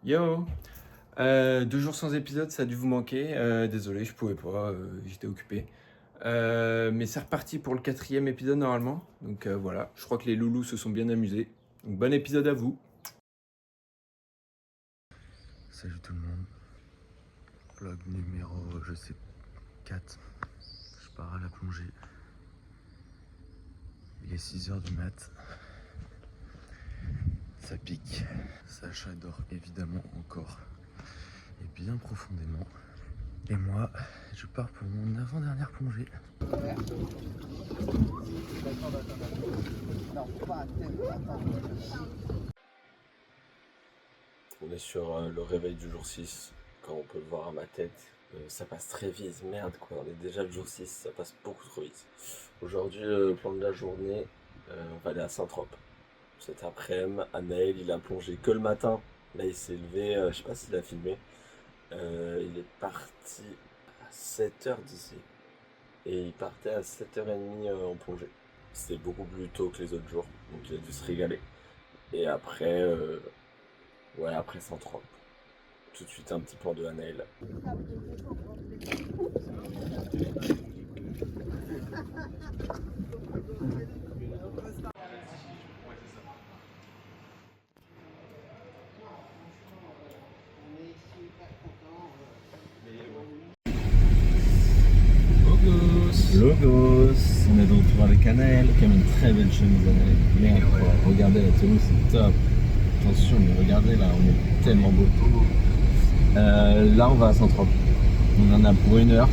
Yo! 2 jours sans épisode, ça a dû vous manquer. Désolé, je pouvais pas, j'étais occupé. Mais c'est reparti pour le 4e épisode normalement. Donc voilà, je crois que les loulous se sont bien amusés. Donc bon épisode à vous. Salut tout le monde. Vlog numéro, je sais, 4. Je pars à la plongée. Il est 6h du mat. Ça pique. Sacha dort évidemment encore. Et bien profondément. Et moi, je pars pour mon avant-dernière plongée. On est sur le réveil du jour 6. Quand on peut le voir à ma tête, ça passe très vite. Merde quoi, on est déjà le jour 6, ça passe beaucoup trop vite. Aujourd'hui, le plan de la journée, on va aller à Saint-Trope. Cet après-midi, Anaël, il a plongé que le matin. Là, il s'est levé, je sais pas s'il a filmé. Il est parti à 7h d'ici. Et il partait à 7h30 en plongée. C'était beaucoup plus tôt que les autres jours, donc il a dû se régaler. Et après, après Saint-Trope. Tout de suite un petit plan de Anaël. Logos, on est de retour avec Anaël, qui a une très belle chemise Anaël. Merde, regardez la tenue, c'est top. Attention, mais regardez là, on est tellement beau. Là, on va à Saint-Trope. On en a pour 1 heure.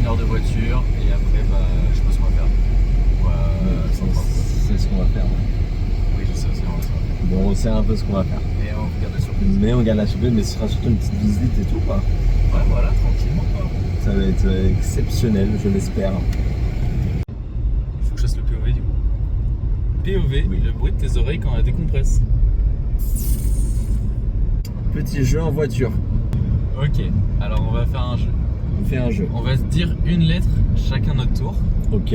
1 heure de voiture et après, je sais pas ce qu'on va faire. Saint-Trope. C'est ce qu'on va faire. Ouais. Oui, je sais, c'est vrai. Bon, on sait un peu ce qu'on va faire. Et on regarde la surprise. Mais on garde la surprise, mais ce sera surtout une petite visite et tout, quoi. Ouais, voilà, tranquillement quoi. Ça va être exceptionnel, je l'espère. Il faut que je fasse le POV du coup. POV, Oui. le bruit de tes oreilles quand elle décompresse. Petit jeu en voiture. Ok, alors on va faire un jeu. On fait un jeu. On va se dire une lettre chacun notre tour. Ok.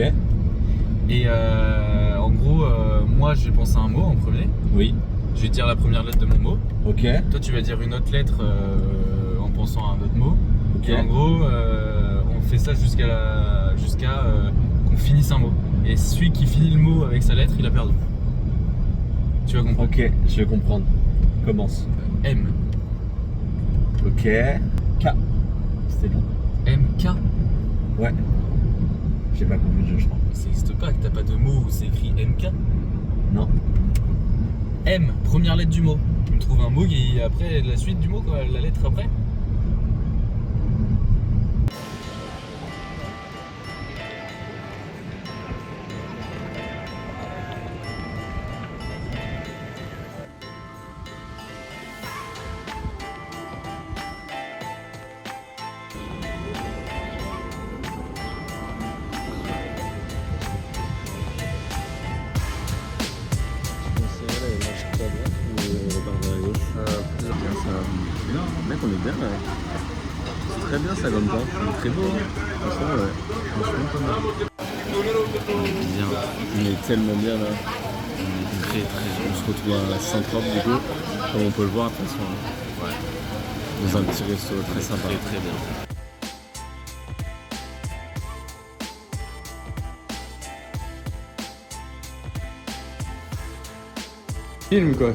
Et en gros, moi je vais penser à un mot en premier. Oui. Je vais dire la première lettre de mon mot. Ok. Toi tu vas dire une autre lettre en pensant à un autre mot. Ok. Et en gros, on fait ça jusqu'à qu'on finisse un mot. Et celui qui finit le mot avec sa lettre, il a perdu. Tu vas comprendre. Ok, je vais comprendre. Commence. M. Ok. K. C'était long. M-K. Ouais. J'ai pas compris le jeu, je crois. Ça n'existe pas que t'as pas de mot où c'est écrit MK. Non. M, première lettre du mot. Tu me trouves un mot qui après la suite du mot, quoi, la lettre après. Mec, on est bien là. C'est très bien ça comme temps. Il est très beau. Franchement, ouais. Franchement, pas mal. Bien. On est tellement bien là. On est très très bien. On se retrouve à Saint-Trope du coup. Comme on peut le voir de toute façon. Ouais. Dans un petit resto très sympa. Très très bien. Film quoi.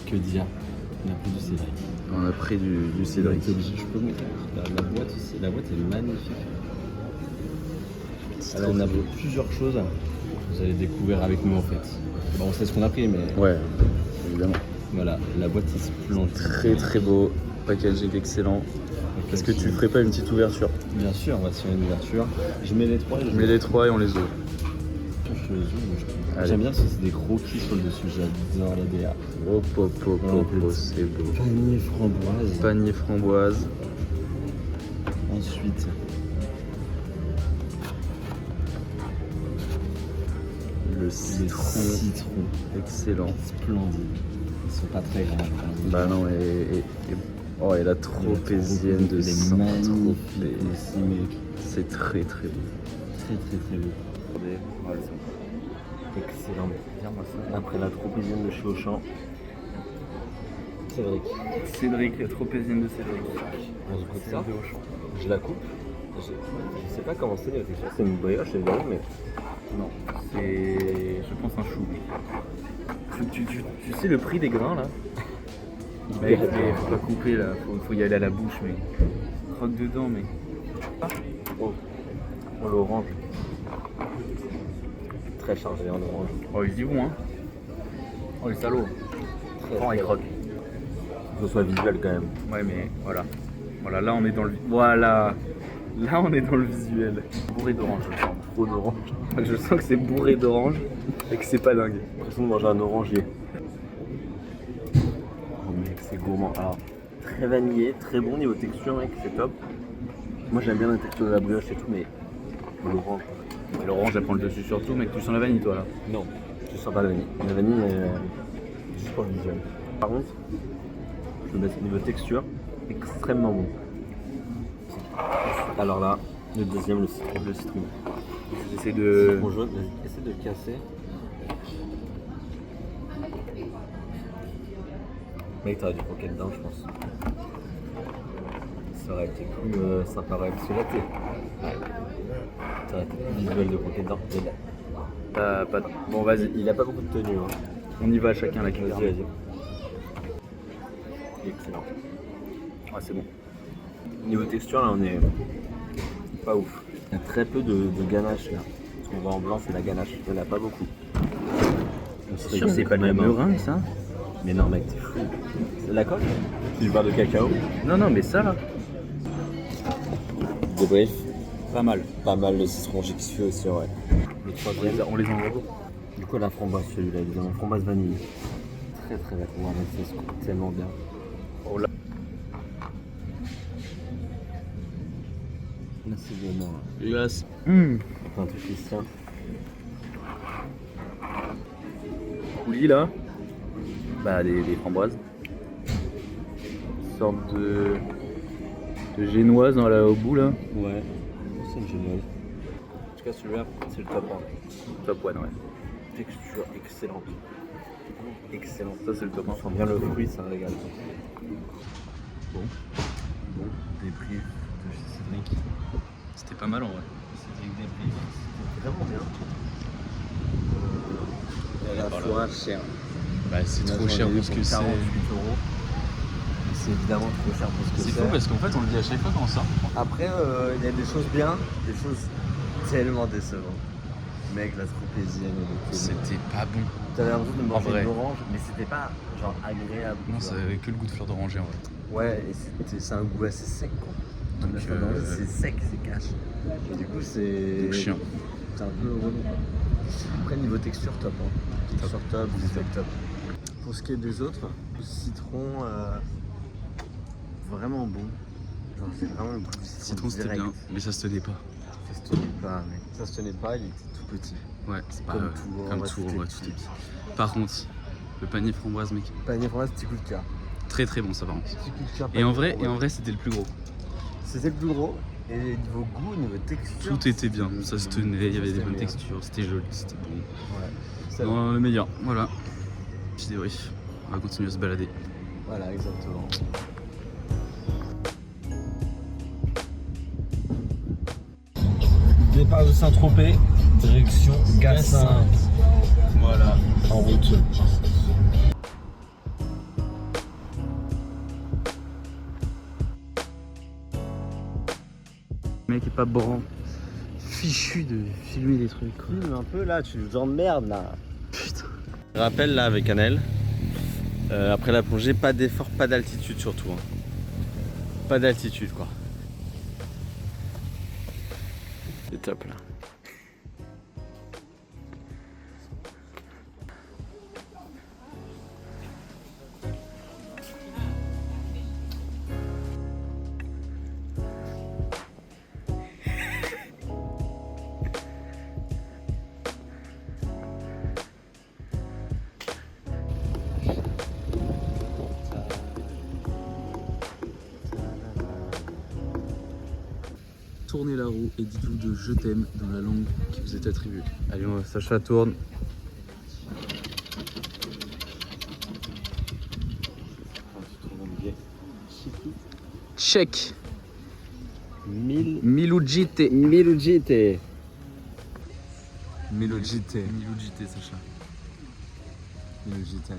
Que dire? On a pris du Cédric. On a pris du Cédric. Je peux montrer. La boîte aussi. La boîte est magnifique. Alors on a plusieurs choses. Vous allez découvrir avec nous en fait. Bon, on sait ce qu'on a pris mais. Ouais, évidemment. Voilà, la boîte est splendide. Très très beau. Packaging excellent. Est-ce que tu ferais pas une petite ouverture? Bien sûr, on va se faire une ouverture. Je mets les trois. Je mets les 3 et on les ouvre. Je te les ouvre, moi, je trouve. Allez. J'aime bien parce que c'est des croquis sur le dessus. J'adore la DA. Hop hop hop hop, hop, c'est beau. Panier framboise. Panier framboise. Ensuite, Le le citron. citron. Excellent. Splendide. Ils sont pas très grands. Bah non, oh, et la tropézienne de Les Saint-Tropez. magnifiques aussi, mec. C'est très très beau. Très très très beau. Excellent. Regarde-moi ça. Après la tropézienne de chez Auchan. Cédric. Cédric, la tropézienne de Cédric. On se goûte ça. De Auchan. Je la coupe. Je sais pas comment c'est la texture. C'est une brioche évidemment, mais Non, c'est, je pense, un chou. Tu sais le prix des grains là? Mec, faut pas couper là, faut y aller à la bouche, mais croque dedans, mais. oh, l'orange. Très chargé en orange. Oh, ils y vont, hein. Oh, les salauds. Très, Oh, ils très- croquent. Que ce soit visuel quand même. Ouais, mais voilà. Voilà, là on est dans le. Voilà. Là on est dans le visuel. Bourré d'orange, je sens. Trop d'orange. Je sens que c'est bourré d'orange et que c'est pas dingue. J'ai l'impression de manger un orangier. Oh mec, c'est gourmand. Alors, très vanillé, très bon niveau texture, mec, c'est top. Moi j'aime bien la texture de la brioche et tout, mais l'orange. Et l'orange elle prend le dessus sur tout, mec, tu sens la vanille toi là. Non, je sens pas la vanille. La vanille, juste pour le visuel. Par contre, je le mets au niveau texture, extrêmement bon. Alors là, le deuxième, le citron. J'essaie de. Citron jaune, vas-y, essaie de le casser. Mec, t'aurais dû croquer dedans, je pense. Ça aurait été plus sympa, parce que là, ça aurait été plus visuel de croquer dedans. Pas... Bon, vas-y, Il a pas beaucoup de tenue. Hein. on y va chacun la cuillère. Vas-y. Excellent. Ah, c'est bon. Niveau texture, là, on est pas ouf. Il y a très peu de ganache là. Ce qu'on voit en blanc, c'est la ganache. Il n'y en a pas beaucoup. C'est sûr, c'est pas de la meringue ça? Mais non, mec, t'es fou. C'est de la coque? C'est du beurre de cacao. Non, non, mais ça là. Débrief. Pas mal. Pas mal le citron, j'ai kiffé aussi, ouais. Le troisième, On les envoie. du coup, la framboise, celui-là, évidemment. Framboise vanille. Très très bien. Ouais, mec, ça se coupe tellement bien. Oh là. Merci vraiment. Dégueulasse. Enfin, tout Christian. Coulis là. Bah, des framboises. Une sorte de génoise dans au bout là. Ouais. C'est une géniale. En tout cas, celui-là, c'est le top 1. Top one, ouais. Texture excellente. Excellent. Ça, c'est le top 1. On sent bien le fruit, ça régale. Bon, débrief de chez Cédric. C'était pas mal en vrai. C'était une débrief. C'était vraiment bien. La fois cher. Bah, c'est trop cher pour ce que c'est. 48 €. C'est évidemment trop cher pour ce que c'est. C'est fou parce qu'en fait, on le dit à chaque fois quand on sort. Après, il y a des choses bien, des choses tellement décevantes. Mec, la tropézienne. C'était pas bon. T'avais l'impression de En manger vrai. de l'orange, mais c'était pas genre agréable. Non, tu ça vois. avait que le goût de fleur d'oranger en vrai. Ouais, et c'est un goût assez sec quoi. Donc, La fleur d'oranger, c'est sec, c'est cash. Et du coup, c'est. Donc, chiant. C'est un peu relou quoi. Après, niveau texture, top. Hein. Texture top, visuel top. Pour ce qui est des autres, le citron, vraiment bon. Genre, c'est vraiment le goût du Citron, c'était direct. bien, mais ça se tenait pas. Ça se tenait pas, mec. Ça se tenait pas, il était tout petit. Ouais, c'est pas Comme tout, en comme vrai, tout, tout en est vrai, petit. tout est petit. Par contre, le panier framboise, mec, Panier framboise, petit coup de cœur. très très bon ça par contre. Petit coup de cœur. Et en panier vrai, framboise. c'était le plus gros. C'était le plus gros. Et niveau goût, niveau texture. Tout était bien, ça se tenait, il y avait des C'était bonnes bien. textures, c'était joli, c'était bon. Ouais. C'est bon. Non, le meilleur, voilà. Petit débrief, on va continuer à se balader. Voilà, exactement. Départ de Saint-Tropez, direction Gatsin. Voilà. En route. Le mec est pas branc, fichu de filmer des trucs quoi. Un peu là, tu nous emmerdes là. Putain. Rappel là avec Annelle. Après la plongée, pas d'effort, pas d'altitude surtout. Hein. Pas d'altitude quoi. C'est top là. Tournez la roue et dites-vous de je t'aime dans la langue qui vous est attribuée. Allez, Sacha tourne. Check. Milujite. Milujite, Sacha. Milujite.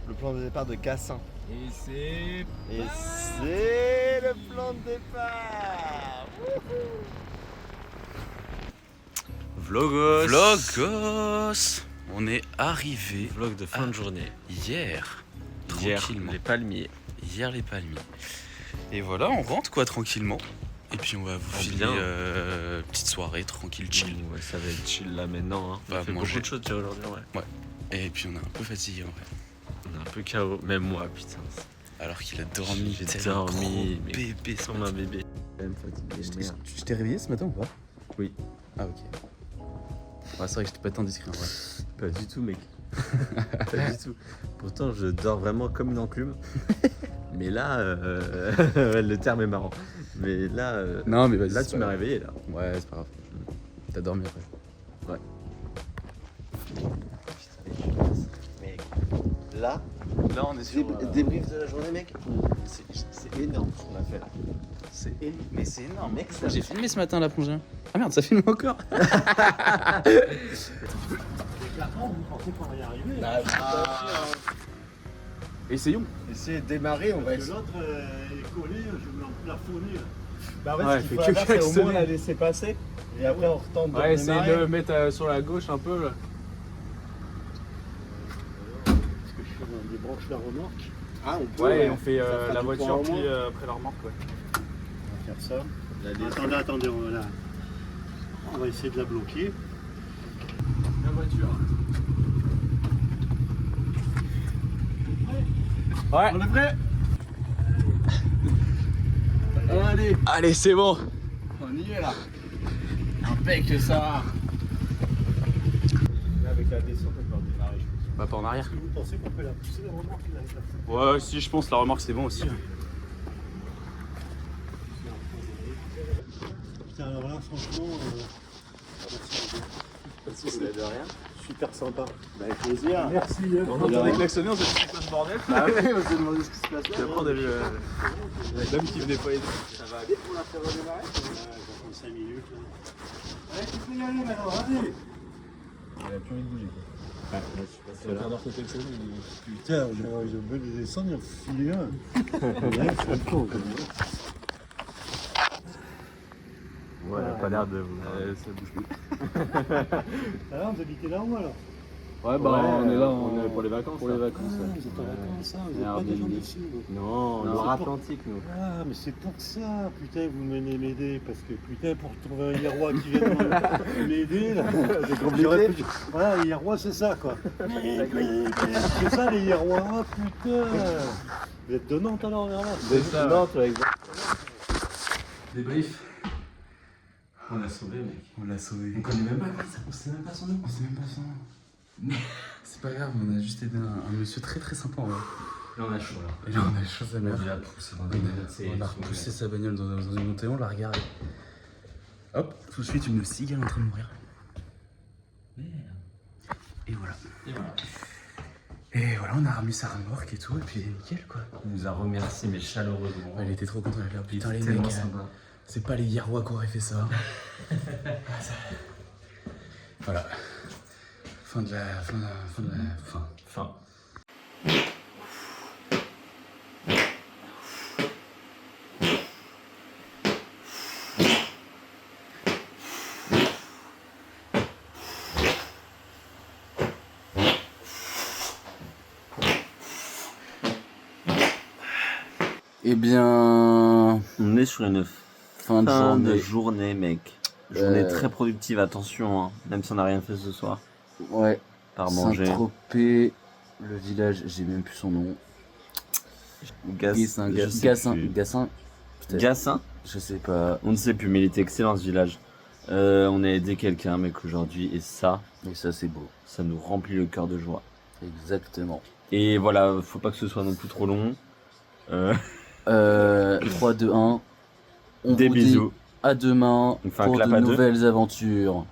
Le plan de départ de Cassin. Et c'est... Et c'est le plan de départ. Vlogos. On est arrivé Vlog de fin de journée. hier. Hier, Tranquillement. les palmiers. Hier les palmiers. Et voilà, on rentre quoi tranquillement. Et puis on va vous filmer bien. petite soirée tranquille, chill. Ouais, ça va être chill là maintenant. Hein. On va On fait manger. beaucoup de choses déjà aujourd'hui, ouais. Et puis on est un peu fatigué en vrai. On est un peu KO, même moi, putain. Alors qu'il a dormi. J'ai tel un dormi, gros mais bébé Sur ma bébé. Je t'ai réveillé ce matin ou pas? Oui. Ah ok. Ouais, c'est vrai que j'étais pas tant discret en vrai. Pas du tout, mec. Pas du tout. Pourtant, je dors vraiment comme une enclume. Mais là, le terme est marrant. Mais là, Non mais vas-y. là c'est tu pas m'as grave. réveillé là. Ouais, c'est pas grave. T'as dormi après. Mec, là, Là on est sur... débrief de la journée, mec. C'est énorme ce qu'on a fait là. Mais c'est énorme. Mec, ça- J'ai filmé ce matin la plongée. Ah merde, ça filme encore. Essayons. Essayez de démarrer, on va essayer. L'autre est collé, je vais me plafonner. Bah Ouais, ce fait qu'il faut que faire, c'est au klaxonner. moins la laisser passer. Et après, on retente de Ouais, essaye démarrer. de le mettre sur la gauche un peu là. Parce que je fais des branches la remorque. Ah, on peut. Ouais, et on fait Ça fera la du voiture poids en puis moins. après la remorque. Ouais. On va faire ça. Attendez, on va essayer de la bloquer. La voiture. Ouais. On est prêt? Allez, Allez, c'est bon. on y est là. Impec ça. Là, avec la descente, on peut démarrer. Bah pas en arrière. Est-ce que vous pensez qu'on peut la pousser la remorque là, avec la- Ouais, si je pense la remorque c'est bon aussi. Putain, alors là, franchement, Vous de rien. super sympa. Bah, avec plaisir. Merci. On entendait klaxonner, on s'est dit c'est quoi ce bordel. Ah oui, on s'est demandé ce qui se passe là. Et après on a vu l'homme qui venait pas aider. Ça va aller pour la faire redémarrer? J'attends 5 minutes. Là. Allez, tu peux y aller maintenant, vas-y. Il a plus envie de bouger quoi. Ouais, c'est le quart d'heure que klaxonner. Putain, je veux les descendre, il en faut filer un. Ouais, c'est con, quand même. Ouais, elle a pas l'air de vous. Ça bouge plus. Alors, vous habitez là ou alors? Ouais, bah on est là on est pour les vacances. pour les là. vacances. Ah, Ouais. vous êtes en vacances, hein, vous Et n'êtes pas des gens Airbnb. d'ici, vous. Non, Non, Loire-Atlantique, nous. Ah, mais c'est pour ça, putain, vous venez m'aider, parce que putain, pour trouver un Hierrois qui vient m'aider, là, c'est compliqué. Voilà, les Hierrois, c'est ça, quoi. C'est ça, les Hierrois, ah, putain. Vous êtes de Nantes alors, vers là? C'est ça. Non, toi, exact. Débrief. On l'a sauvé, mec. On l'a sauvé. On connaît même pas, on sait même pas son nom. On sait même pas son nom. C'est pas grave, on a juste aidé un monsieur très très sympa en vrai. Et on a chaud là. Et là on a les choses à On mettre. l'a poussé dans On des a repoussé sa bagnole dans une montée, on l'a regardé. Hop, tout de suite une cigale en train de mourir. Et voilà. Et voilà, on a remis sa remorque et tout, et puis nickel quoi. Il nous a remercié, mais chaleureusement. Ouais, il était trop content, il a dit putain les tellement mecs, sympa. c'est pas les Hierrois qui auraient fait ça. Voilà. Fin. Fin. Eh bien, On est sur une fin de fin de journée. journée, mec. Journée Euh, très productive, attention, hein. Même si on n'a rien fait ce soir. Ouais. Par manger. Saint-Tropez, le village, j'ai même plus son nom. Gassin, je sais Gassin, plus. Gassin. Putain, Gassin. je sais pas. On ne sait plus, mais il était excellent ce village. On a aidé quelqu'un, mec, aujourd'hui, et ça Mais ça, c'est beau. nous remplit le cœur de joie. Exactement. Et voilà, faut pas que ce soit non plus trop long. 3, 2, 1. On Des vous dit bisous. à demain On fait un pour clap de à deux. nouvelles aventures.